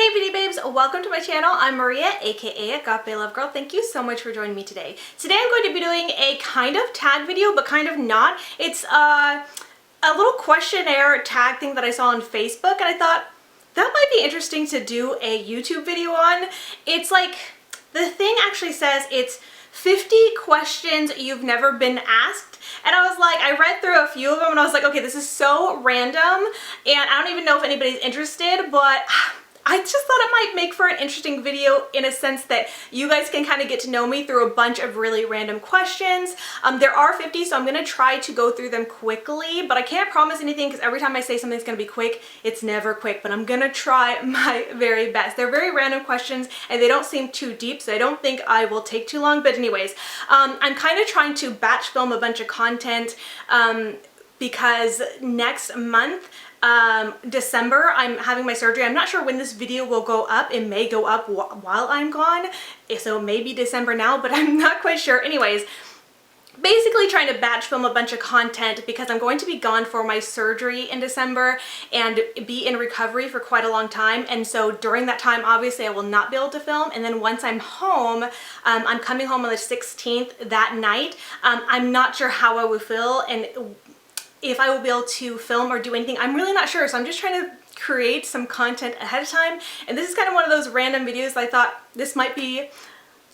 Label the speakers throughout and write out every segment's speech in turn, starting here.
Speaker 1: Hey beauty babes, welcome to my channel. I'm Maria, aka Agape Love Girl. Thank you so much for joining me today. Today I'm going to be doing a kind of tag video, but kind of not. It's a little questionnaire tag thing that I saw on Facebook, and I thought that might be interesting to do a YouTube video on. It's like, the thing actually says it's 50 questions you've never been asked. And I was like, I read through a few of them and I was like, okay, this is so random and I don't even know if anybody's interested, but I just thought it might make for an interesting video in a sense that you guys can kind of get to know me through a bunch of really random questions. There are 50, so I'm going to try to go through them quickly, but I can't promise anything because every time I say something's going to be quick, it's never quick, but I'm going to try my very best. They're very random questions and they don't seem too deep, so I don't think I will take too long, but anyways, I'm kind of trying to batch film a bunch of content because next month, December, I'm having my surgery. I'm not sure when this video will go up. It may go up while I'm gone, so maybe December now, but I'm not quite sure. Anyways, basically trying to batch film a bunch of content because I'm going to be gone for my surgery in December and be in recovery for quite a long time. And so during that time, obviously I will not be able to film. And then once I'm home, I'm coming home on the 16th that night. I'm not sure how I will feel and if I will be able to film or do anything. I'm really not sure, so I'm just trying to create some content ahead of time. And this is kind of one of those random videos that I thought this might be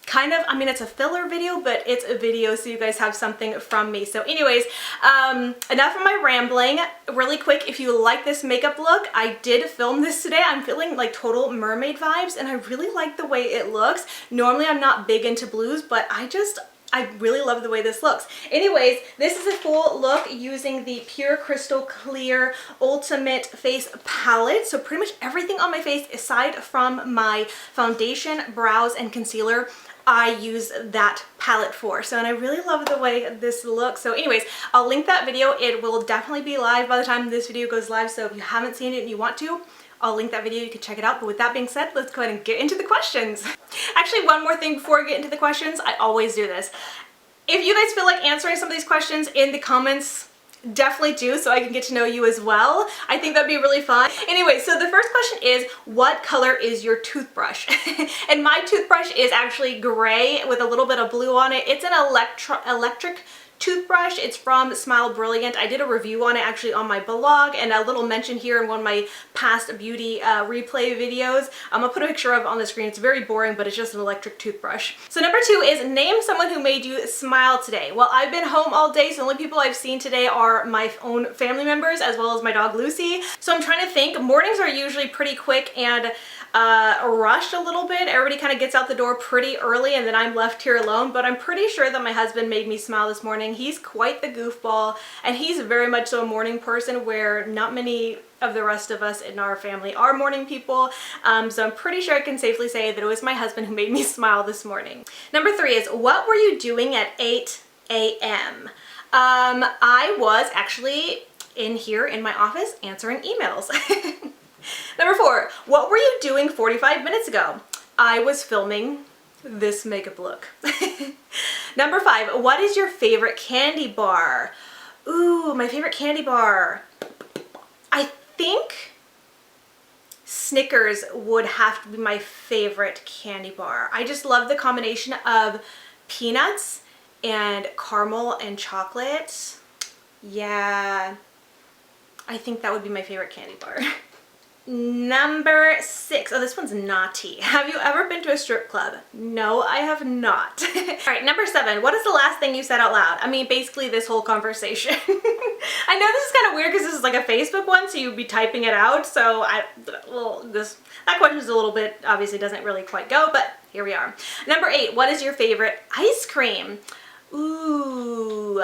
Speaker 1: kind of, I mean, it's a filler video, but it's a video so you guys have something from me. So anyways, enough of my rambling. Really quick, if you like this makeup look, I did film this today. I'm feeling like total mermaid vibes and I really like the way it looks. Normally I'm not big into blues, but I really love the way this looks. Anyways, this is a full look using the Pure Crystal Clear Ultimate Face Palette. So pretty much everything on my face, aside from my foundation, brows, and concealer, I use that palette for. So, and I really love the way this looks. So anyways, I'll link that video. It will definitely be live by the time this video goes live. So if you haven't seen it and you want to, I'll link that video, you can check it out. But with that being said, let's go ahead and get into the questions. Actually, one more thing before we get into the questions, I always do this. If you guys feel like answering some of these questions in the comments, definitely do so I can get to know you as well. I think that'd be really fun. Anyway, so the first question is, what color is your toothbrush? And my toothbrush is actually gray with a little bit of blue on it. It's an electric toothbrush. It's from Smile Brilliant. I did a review on it actually on my blog and a little mention here in one of my past beauty replay videos. I'm gonna put a picture of it on the screen. It's very boring, but it's just an electric toothbrush. So number 2 is, name someone who made you smile today. Well, I've been home all day, so the only people I've seen today are my own family members as well as my dog Lucy. So I'm trying to think. Mornings are usually pretty quick and rushed a little bit. Everybody kind of gets out the door pretty early and then I'm left here alone, but I'm pretty sure that my husband made me smile this morning. He's quite the goofball and he's very much so a morning person where not many of the rest of us in our family are morning people. So I'm pretty sure I can safely say that it was my husband who made me smile this morning. Number 3 is, what were you doing at 8 a.m.? I was actually in here in my office answering emails. Number 4, what were you doing 45 minutes ago? I was filming this makeup look. Number 5, what is your favorite candy bar? Ooh, my favorite candy bar. I think Snickers would have to be my favorite candy bar. I just love the combination of peanuts and caramel and chocolate. Yeah, I think that would be my favorite candy bar. Number 6. Oh, this one's naughty. Have you ever been to a strip club? No, I have not. All right, number 7. What is the last thing you said out loud? I mean, basically this whole conversation. I know this is kind of weird because this is like a Facebook one, so you'd be typing it out. So that question is a little bit, obviously doesn't really quite go, but here we are. Number 8. What is your favorite ice cream? Ooh.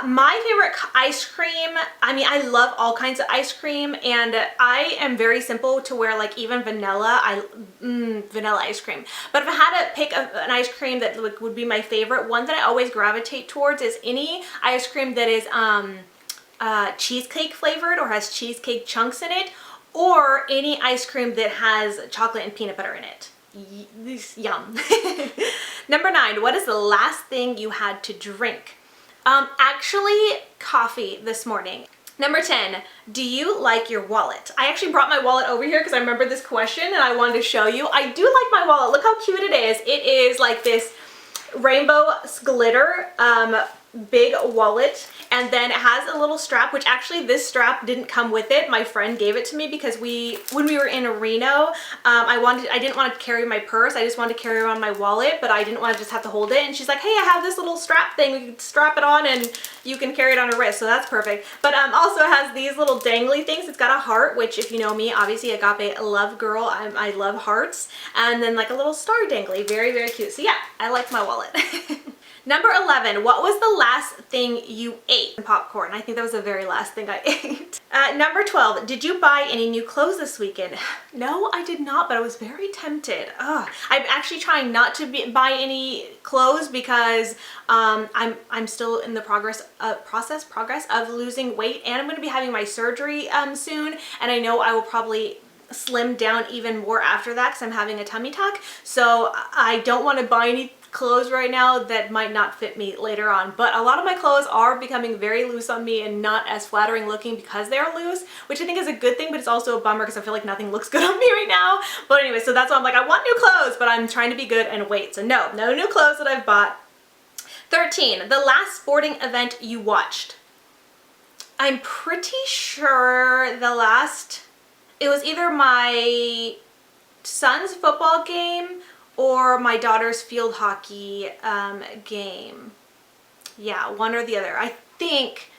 Speaker 1: My favorite ice cream, I mean, I love all kinds of ice cream and I am very simple to where like even vanilla, vanilla ice cream. But if I had to pick an ice cream that would be my favorite, one that I always gravitate towards is any ice cream that is cheesecake flavored or has cheesecake chunks in it, or any ice cream that has chocolate and peanut butter in it. Yum. Number 9, what is the last thing you had to drink? Actually, coffee this morning. Number 10, do you like your wallet? I actually brought my wallet over here because I remember this question and I wanted to show you. I do like my wallet. Look how cute it is. It is like this rainbow glitter big wallet, and then it has a little strap, which actually this strap didn't come with it. My friend gave it to me because when we were in Reno, I didn't want to carry my purse. I just wanted to carry around my wallet, but I didn't want to just have to hold it. And she's like, hey, I have this little strap thing. We can strap it on and you can carry it on your wrist. So that's perfect. But also it has these little dangly things. It's got a heart, which if you know me, obviously agape love girl. I love hearts. And then like a little star dangly. Very, very cute. So yeah, I like my wallet. Number 11, what was the last thing you ate? Popcorn. I think that was the very last thing I ate. Number 12, did you buy any new clothes this weekend? No, I did not, but I was very tempted. Ugh. I'm actually trying not to buy any clothes because I'm still in the progress of losing weight, and I'm going to be having my surgery soon, and I know I will probably slim down even more after that because I'm having a tummy tuck. So I don't want to buy any clothes right now that might not fit me later on, but a lot of my clothes are becoming very loose on me and not as flattering looking because they're loose, which I think is a good thing, but it's also a bummer because I feel like nothing looks good on me right now. But anyway, so that's why I'm like, I want new clothes, but I'm trying to be good and wait. So no new clothes that I've bought. 13, the last sporting event you watched. I'm pretty sure it was either my son's football game or my daughter's field hockey game. Yeah, one or the other. I think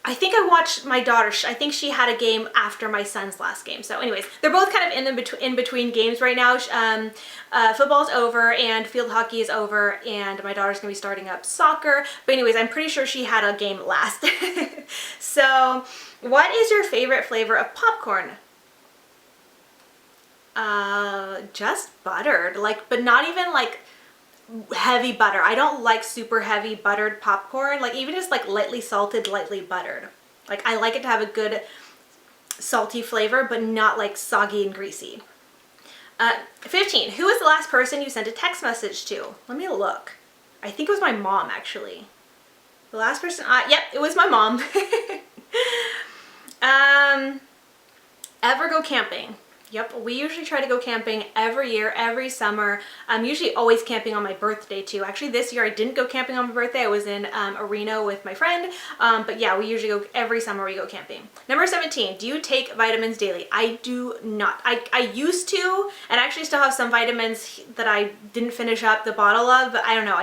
Speaker 1: I watched my daughter. I think she had a game after my son's last game. So anyways, they're both kind of in between games right now. Football's over and field hockey is over, and my daughter's gonna be starting up soccer. But anyways, I'm pretty sure she had a game last. So what is your favorite flavor of popcorn? Just buttered, but not even like heavy butter. I don't like super heavy buttered popcorn, like even just like lightly salted, lightly buttered. Like I like it to have a good salty flavor, but not like soggy and greasy. 15, who was the last person you sent a text message to? Let me look. I think it was my mom actually. The last person, yep, it was my mom. Ever go camping? Yep, we usually try to go camping every year, every summer. I'm usually always camping on my birthday too. Actually, this year I didn't go camping on my birthday. I was in Reno with my friend. But yeah, we usually go every summer, we go camping. Number 17, do you take vitamins daily? I do not. I used to, and I actually still have some vitamins that I didn't finish up the bottle of, but I don't know.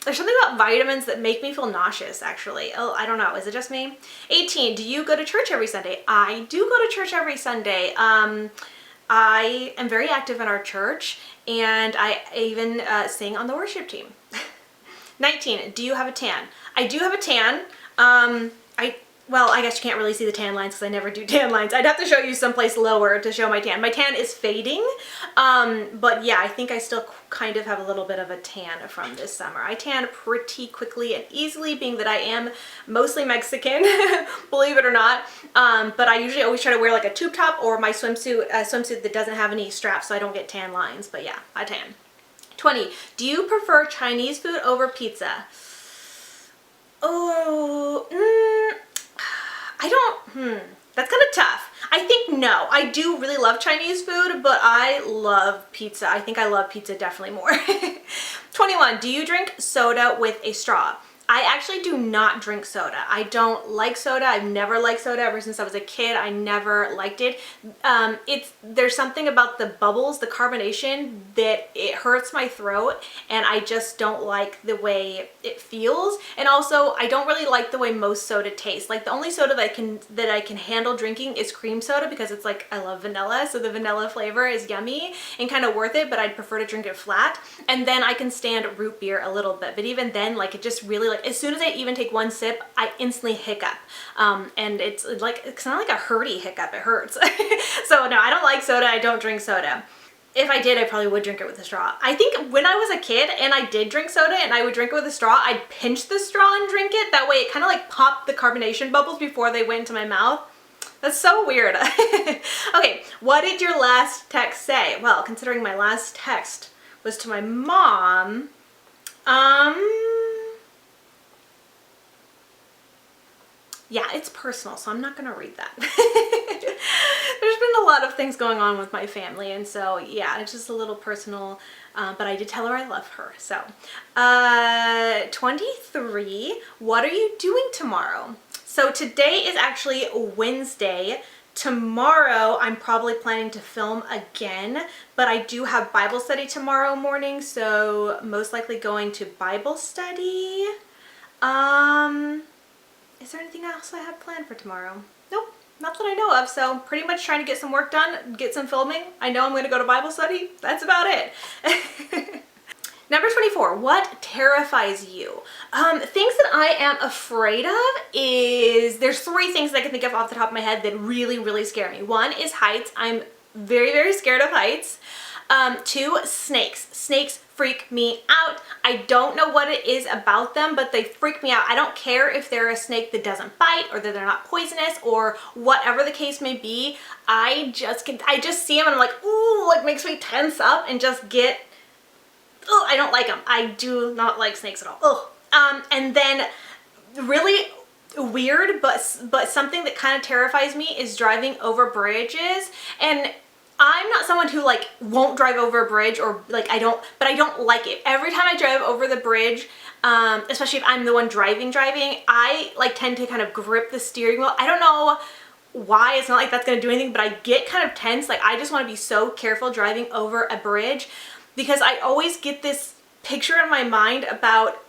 Speaker 1: There's something about vitamins that make me feel nauseous, actually. Oh, I don't know. Is it just me? 18, do you go to church every Sunday? I do go to church every Sunday. I am very active in our church, and I even sing on the worship team. 19, do you have a tan? I do have a tan. Well, I guess you can't really see the tan lines because I never do tan lines. I'd have to show you someplace lower to show my tan. My tan is fading, but yeah, I think I still kind of have a little bit of a tan from this summer. I tan pretty quickly and easily, being that I am mostly Mexican, believe it or not. But I usually always try to wear like a tube top or my swimsuit that doesn't have any straps so I don't get tan lines, but yeah, I tan. 20, do you prefer Chinese food over pizza? Oh, that's kind of tough. I think no. I do really love Chinese food, but I love pizza. I think I love pizza definitely more. 21, do you drink soda with a straw? I actually do not drink soda. I don't like soda. I've never liked soda ever since I was a kid. I never liked it. There's something about the bubbles, the carbonation, that it hurts my throat, and I just don't like the way it feels. And also, I don't really like the way most soda tastes. Like the only soda that I can handle drinking is cream soda, because it's like, I love vanilla, so the vanilla flavor is yummy and kind of worth it, but I'd prefer to drink it flat. And then I can stand root beer a little bit, but even then, like, it just really, like, as soon as I even take one sip, I instantly hiccup. And it's not like a hurty hiccup, it hurts. So no, I don't like soda, I don't drink soda. If I did, I probably would drink it with a straw. I think when I was a kid and I did drink soda and I would drink it with a straw, I'd pinch the straw and drink it. That way it kind of like popped the carbonation bubbles before they went into my mouth. That's so weird. Okay, what did your last text say? Well, considering my last text was to my mom, Yeah, it's personal, so I'm not gonna read that. There's been a lot of things going on with my family, and so yeah, it's just a little personal, but I did tell her I love her. So 23, what are you doing tomorrow? So today is actually Wednesday. Tomorrow I'm probably planning to film again, but I do have Bible study tomorrow morning, so most likely going to Bible study. Is there anything else I have planned for tomorrow? Nope, not that I know of. So pretty much trying to get some work done, get some filming. I know I'm going to go to Bible study. That's about it. Number 24, what terrifies you? Things that I am afraid of is, there's 3 things that I can think of off the top of my head that really, really scare me. 1 is heights. I'm very, very scared of heights. 2, snakes. Snakes freak me out. I don't know what it is about them, but they freak me out. I don't care if they're a snake that doesn't bite or that they're not poisonous or whatever the case may be. I just see them and I'm like, ooh, like makes me tense up and just get, oh, I don't like them. I do not like snakes at all. Oh, and then really weird, but something that kind of terrifies me is driving over bridges. And I'm not someone who like won't drive over a bridge or like but I don't like it. Every time I drive over the bridge, especially if I'm the one driving, I like tend to kind of grip the steering wheel. I don't know why. It's not like that's going to do anything, but I get kind of tense. Like I just want to be so careful driving over a bridge because I always get this picture in my mind about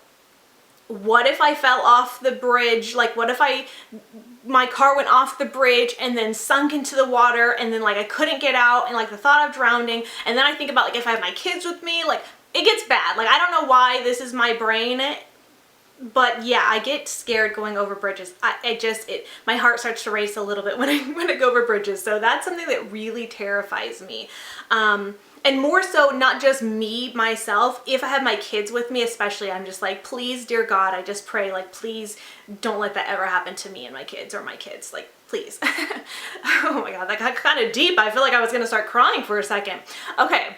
Speaker 1: what if I fell off the bridge? Like what if my car went off the bridge and then sunk into the water and then like I couldn't get out and like the thought of drowning. And then I think about like if I have my kids with me, like it gets bad. Like I don't know why this is my brain, but yeah, I get scared going over bridges. My heart starts to race a little bit when I go over bridges. So that's something that really terrifies me. And more so, not just me, myself, if I have my kids with me especially, I'm just like, please, dear God, I just pray, like, please don't let that ever happen to me and my kids or my kids, like, please. Oh my God, that got kind of deep. I feel like I was gonna start crying for a second. Okay,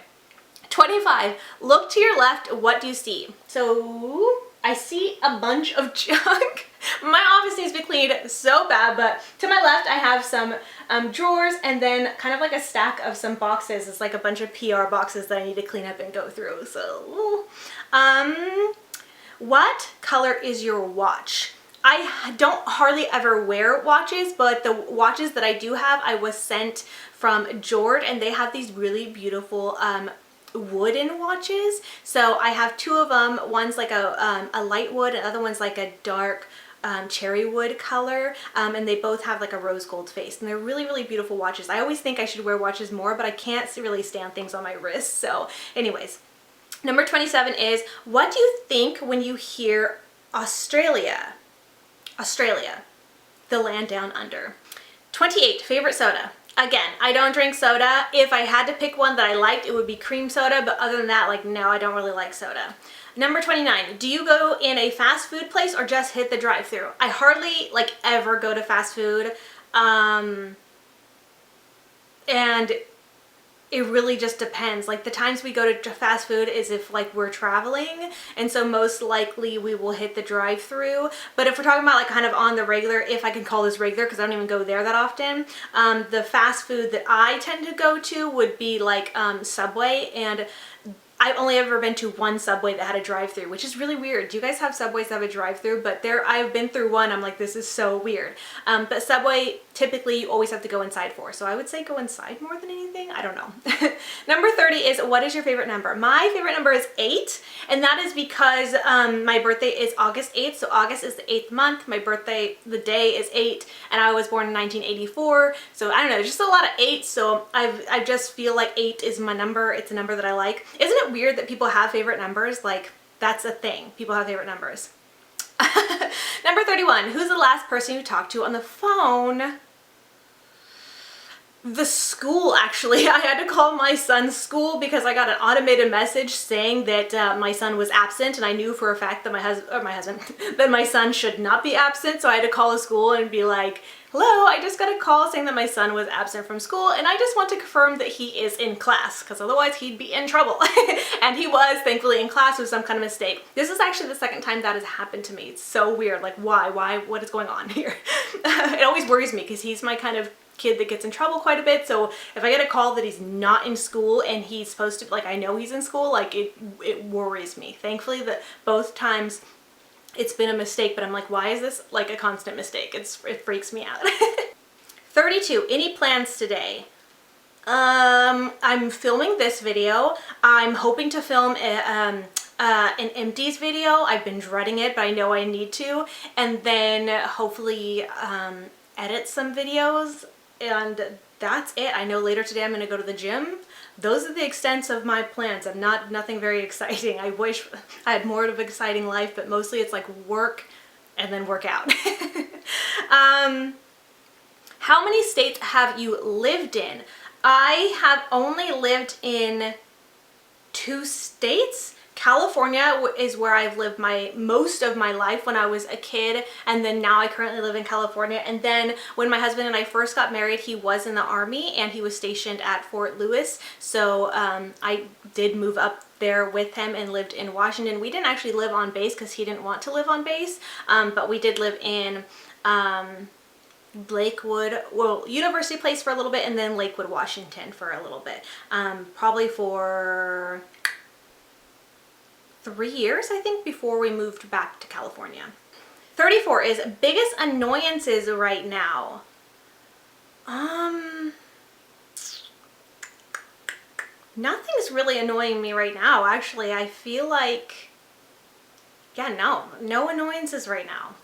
Speaker 1: 25, look to your left, what do you see? So I see a bunch of junk. My office needs to be cleaned so bad, but to my left I have some drawers and then kind of like a stack of some boxes. It's like a bunch of PR boxes that I need to clean up and go through. So, what color is your watch? I don't hardly ever wear watches, but the watches that I do have, I was sent from Jord, and they have these really beautiful wooden watches. So I have 2 of them. One's like a light wood, and the other one's like a dark cherry wood color, and they both have like a rose gold face, and they're really, really beautiful watches. I always think I should wear watches more, but I can't really stand things on my wrists. So anyways, number 27 is, what do you think when you hear Australia? Australia, the land down under. 28, favorite soda. Again, I don't drink soda. If I had to pick one that I liked, it would be cream soda, but other than that, like, no, I don't really like soda. Number 29, do you go in a fast food place or just hit the drive-thru? I hardly, like, ever go to fast food, and it really just depends. Like the times we go to fast food is if like we're traveling, and so most likely we will hit the drive-thru. But if we're talking about like kind of on the regular, if I can call this regular because I don't even go there that often, the fast food that I tend to go to would be like Subway, and I've only ever been to one Subway that had a drive-thru, which is really weird. Do you guys have Subways that have a drive-thru? But I've been through one. I'm like, this is so weird. But Subway, typically you always have to go inside for. So I would say go inside more than anything. I don't know. Number 30 is, what is your favorite number? My favorite number is 8. And that is because my birthday is August 8th. So August is the 8th month. My birthday, the day is 8. And I was born in 1984. So I don't know, just a lot of 8s. So I just feel like 8 is my number. It's a number that I like. Isn't it weird that people have favorite numbers? Like, that's a thing. People have favorite numbers. Number 31, who's the last person you talked to on the phone? The school, actually. I had to call my son's school because I got an automated message saying that my son was absent, and I knew for a fact that that my son should not be absent. So I had to call the school and be like, hello, I just got a call saying that my son was absent from school, and I just want to confirm that he is in class, because otherwise he'd be in trouble. And he was, thankfully, in class with some kind of mistake. This is actually the second time that has happened to me. It's so weird. Like, why? What is going on here? It always worries me because he's my kind of kid that gets in trouble quite a bit. So if I get a call that he's not in school and he's supposed to, like, I know he's in school, like, it worries me. Thankfully, that both times it's been a mistake, but I'm like, why is this like a constant mistake? It freaks me out. 32, any plans today? I'm filming this video. I'm hoping to film an empties video. I've been dreading it, but I know I need to. And then hopefully edit some videos, and that's it. I know later today I'm going to go to the gym. Those are the extents of my plans. I'm nothing very exciting. I wish I had more of an exciting life, but mostly it's like work and then work out. How many states have you lived in? I have only lived in 2 states. California is where I've lived most of my life when I was a kid, and then now I currently live in California. And then when my husband and I first got married, he was in the Army and he was stationed at Fort Lewis. So I did move up there with him and lived in Washington. We didn't actually live on base because he didn't want to live on base, but we did live in Lakewood, well, University Place for a little bit, and then Lakewood, Washington for a little bit. Probably for 3 years, I think, before we moved back to California. 34 is biggest annoyances right now. Nothing's really annoying me right now, actually. I feel like, yeah, no annoyances right now.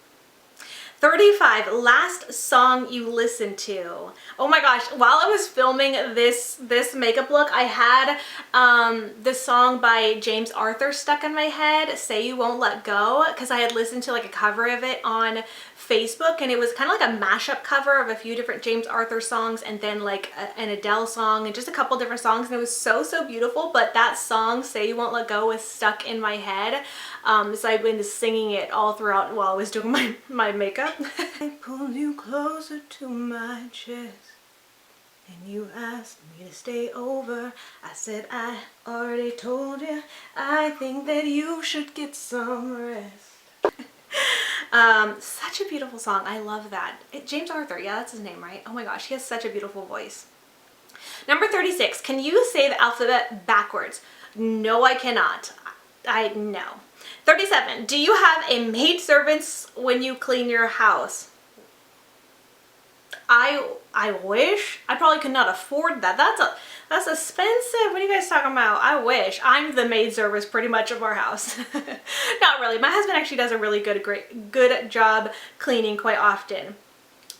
Speaker 1: 35, last song you listened to. Oh my gosh, while I was filming this makeup look, I had this song by James Arthur stuck in my head, Say You Won't Let Go, because I had listened to like a cover of it on Facebook, and it was kind of like a mashup cover of a few different James Arthur songs, and then like an Adele song, and just a couple different songs, and it was so beautiful. But that song, Say You Won't Let Go, was stuck in my head, so I've been singing it all throughout while I was doing my makeup. I pulled you closer to my chest and you asked me to stay over. I said, I already told you, I think that you should get some rest. Such a beautiful song. I love that. James Arthur, yeah, that's his name, right? Oh my gosh, he has such a beautiful voice. Number 36, can you say the alphabet backwards? No, I cannot. No. 37, do you have a maid servant when you clean your house? I wish. I probably could not afford that. That's expensive. What are you guys talking about? I wish. I'm the maid service pretty much of our house. Not really. My husband actually does a really good job cleaning quite often.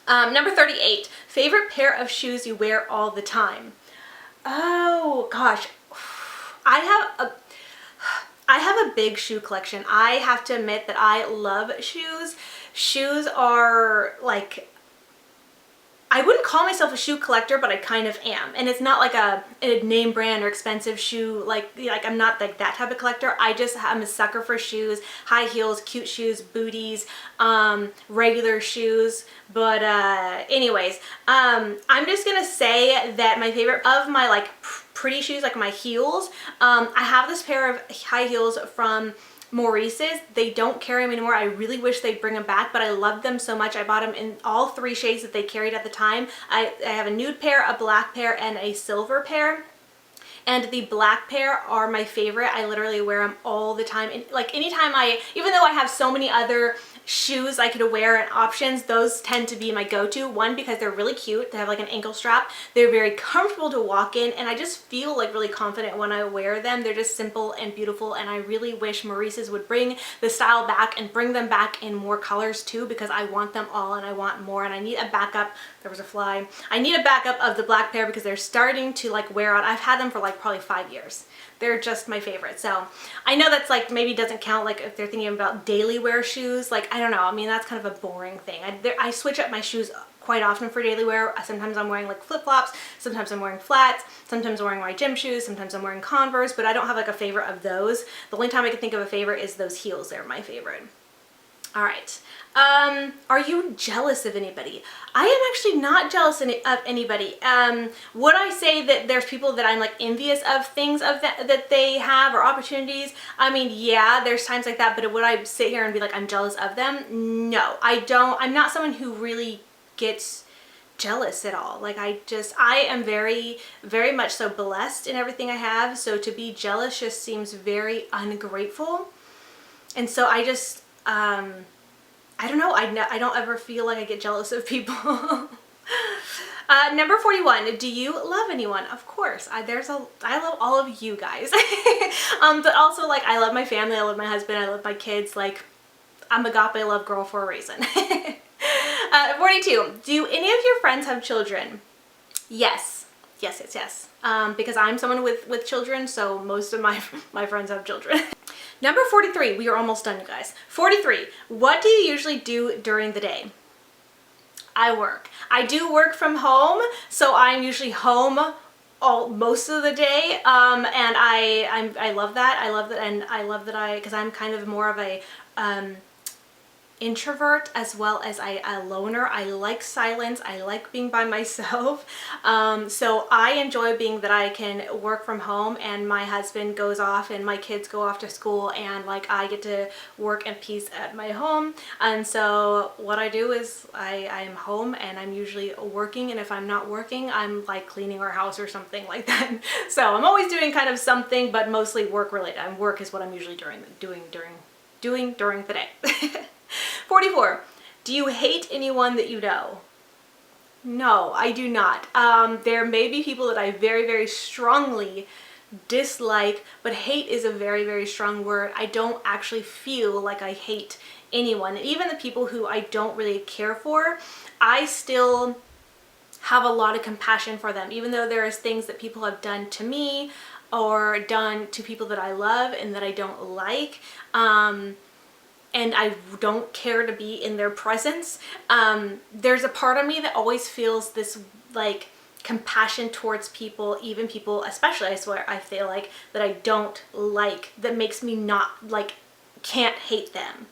Speaker 1: Number 38, favorite pair of shoes you wear all the time. Oh gosh, I have a big shoe collection. I have to admit that I love shoes. Shoes are like, I wouldn't call myself a shoe collector, but I kind of am. And it's not like a name brand or expensive shoe, like I'm not like that type of collector. I'm a sucker for shoes, high heels, cute shoes, booties, regular shoes. But anyways, I'm just gonna say that my favorite of my like pretty shoes, like my heels, I have this pair of high heels from Maurice's. They don't carry them anymore. I really wish they'd bring them back, but I loved them so much. I bought them in all 3 shades that they carried at the time. I have a nude pair, a black pair, and a silver pair. And the black pair are my favorite. I literally wear them all the time. And like anytime even though I have so many other shoes I could wear and options, those tend to be my go-to. One, because they're really cute. They have like an ankle strap. They're very comfortable to walk in, and I just feel like really confident when I wear them. They're just simple and beautiful, and I really wish Maurice's would bring the style back and bring them back in more colors too, because I want them all and I want more, and I need a backup. There was a fly. I need a backup of the black pair because they're starting to like wear out. I've had them for like probably 5 years. They're just my favorite. So I know that's like maybe doesn't count like if they're thinking about daily wear shoes. Like, I don't know. I mean, that's kind of a boring thing. I switch up my shoes quite often for daily wear. Sometimes I'm wearing like flip-flops, sometimes I'm wearing flats, sometimes I'm wearing my gym shoes, sometimes I'm wearing Converse, but I don't have like a favorite of those. The only time I can think of a favorite is those heels. They're my favorite. All right. Are you jealous of anybody? I am actually not jealous of anybody. Would I say that there's people that I'm like envious of things of that they have or opportunities? I mean, yeah, there's times like that, but would I sit here and be like, I'm jealous of them? No, I don't. I'm not someone who really gets jealous at all. Like I am very, very much so blessed in everything I have. So to be jealous just seems very ungrateful. And so I just, I don't know. I don't ever feel like I get jealous of people. Number 41. Do you love anyone? Of course. I love all of you guys. But also like I love my family. I love my husband. I love my kids. Like I'm agape love girl for a reason. 42. Do any of your friends have children? Yes. Yes. Because I'm someone with children, so most of my friends have children. Number 43, we are almost done, you guys. 43, what do you usually do during the day? I work. I do work from home, so I'm usually home most of the day, and I love that. I love that, and I love that because I'm kind of more of a introvert as well as a loner. I like silence. I like being by myself. So I enjoy being that I can work from home and my husband goes off and my kids go off to school and like I get to work in peace at my home. And so what I do is I'm home and I'm usually working, and if I'm not working, I'm like cleaning our house or something like that. So I'm always doing kind of something, but mostly work related. Work is what I'm usually doing during the day. 44. Do you hate anyone that you know? No, I do not. There may be people that I very, very strongly dislike, but hate is a very, very strong word. I don't actually feel like I hate anyone. Even the people who I don't really care for, I still have a lot of compassion for them, even though there is things that people have done to me or done to people that I love and that I don't like. And I don't care to be in their presence. There's a part of me that always feels this like compassion towards people, even people, especially I swear, I feel like that I don't like, that makes me not like, can't hate them.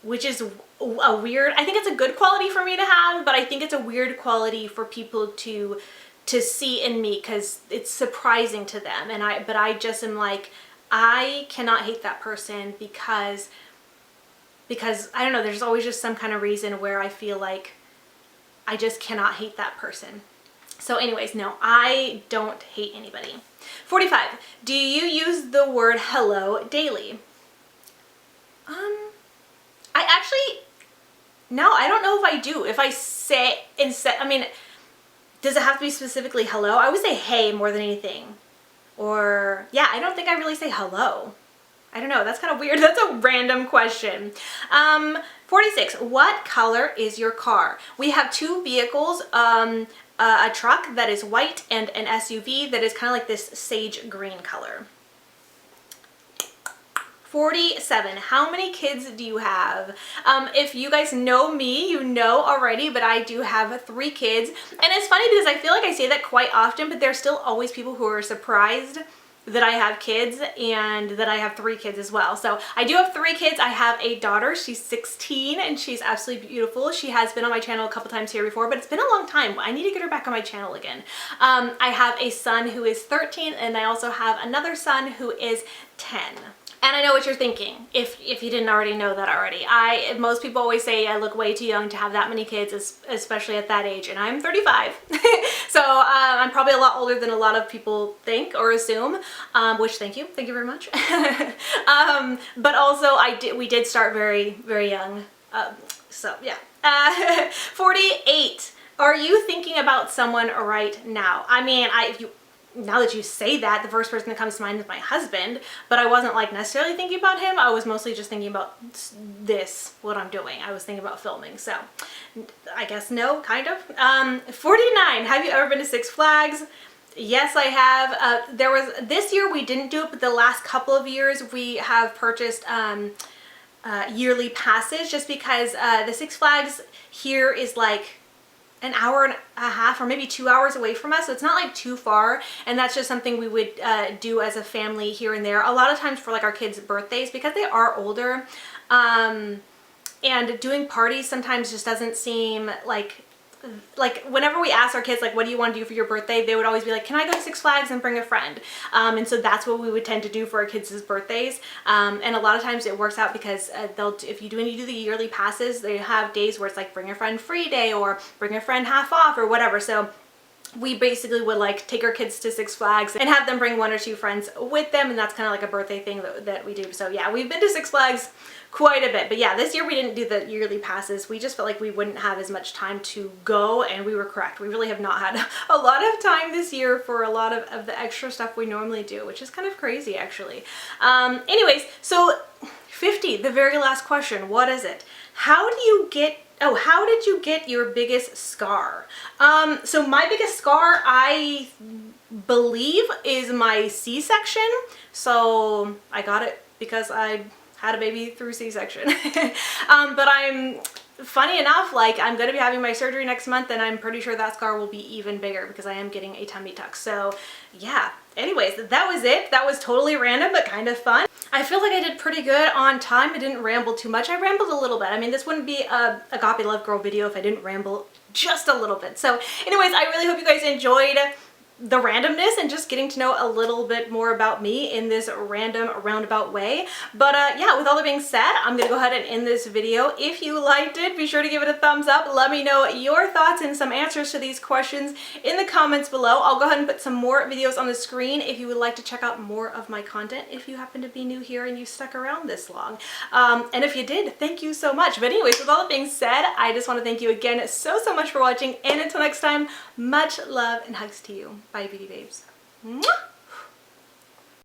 Speaker 1: Which is a weird, I think it's a good quality for me to have, but I think it's a weird quality for people to see in me because it's surprising to them. But I just am like, I cannot hate that person because I don't know, there's always just some kind of reason where I feel like I just cannot hate that person. So anyways, no, I don't hate anybody. 45. Do you use the word hello daily? I actually, no, I don't know if I do. If I say instead, I mean, does it have to be specifically hello? I would say hey more than anything. Or yeah, I don't think I really say hello. I don't know, that's kind of weird. That's a random question. 46, what color is your car? We have two vehicles, a truck that is white and an SUV that is kind of like this sage green color. 47, how many kids do you have? If you guys know me, you know already, but I do have 3 kids. And it's funny because I feel like I say that quite often, but there's still always people who are surprised that I have kids and that I have 3 kids as well. So I do have 3 kids. I have a daughter, she's 16 and she's absolutely beautiful. She has been on my channel a couple times here before, but it's been a long time. I need to get her back on my channel again. I have a son who is 13 and I also have another son who is 10. And I know what you're thinking, if you didn't already know that already. Most people always say I look way too young to have that many kids, especially at that age, and I'm 35. So I'm probably a lot older than a lot of people think or assume, which thank you very much. But also we did start very, very young, so yeah. 48, are you thinking about someone right now? I mean, now that you say that, the first person that comes to mind is my husband, but I wasn't like necessarily thinking about him. I was mostly just thinking about what I'm doing. I was thinking about filming, so I guess no, kind of. 49, have you ever been to Six Flags? Yes, I have. This year we didn't do it, but the last couple of years we have purchased yearly passes, just because the Six Flags here is like an hour and a half or maybe 2 hours away from us, so it's not like too far, and that's just something we would do as a family here and there. A lot of times for like our kids' birthdays, because they are older, and doing parties sometimes just doesn't seem like whenever we ask our kids like, what do you want to do for your birthday, they would always be like, can I go to Six Flags and bring a friend? And so that's what we would tend to do for our kids' birthdays, and a lot of times it works out because if you do the yearly passes, they have days where it's like bring a friend free day or bring a friend half off or whatever. So we basically would like take our kids to Six Flags and have them bring 1 or 2 friends with them, and that's kind of like a birthday thing that we do. So yeah, we've been to Six Flags quite a bit, but yeah, this year we didn't do the yearly passes. We just felt like we wouldn't have as much time to go, and we were correct. We really have not had a lot of time this year for a lot of the extra stuff we normally do, which is kind of crazy actually. Anyways, so 50, the very last question, what is it? How did you get your biggest scar? So my biggest scar, I believe, is my C-section. So I got it because I had a baby through C-section. But funny enough, like I'm gonna be having my surgery next month, and I'm pretty sure that scar will be even bigger because I am getting a tummy tuck. So yeah, anyways, that was it. That was totally random, but kind of fun. I feel like I did pretty good on time. I didn't ramble too much. I rambled a little bit. I mean, this wouldn't be a Agape Love Girl video if I didn't ramble just a little bit. So anyways, I really hope you guys enjoyed the randomness and just getting to know a little bit more about me in this random roundabout way. But yeah, with all that being said, I'm gonna go ahead and end this video. If you liked it, be sure to give it a thumbs up. Let me know your thoughts and some answers to these questions in the comments below. I'll go ahead and put some more videos on the screen if you would like to check out more of my content, if you happen to be new here and you stuck around this long. And if you did, thank you so much. But anyways, with all that being said, I just want to thank you again so much for watching, and until next time, much love and hugs to you. Bye, beauty babes. Mwah!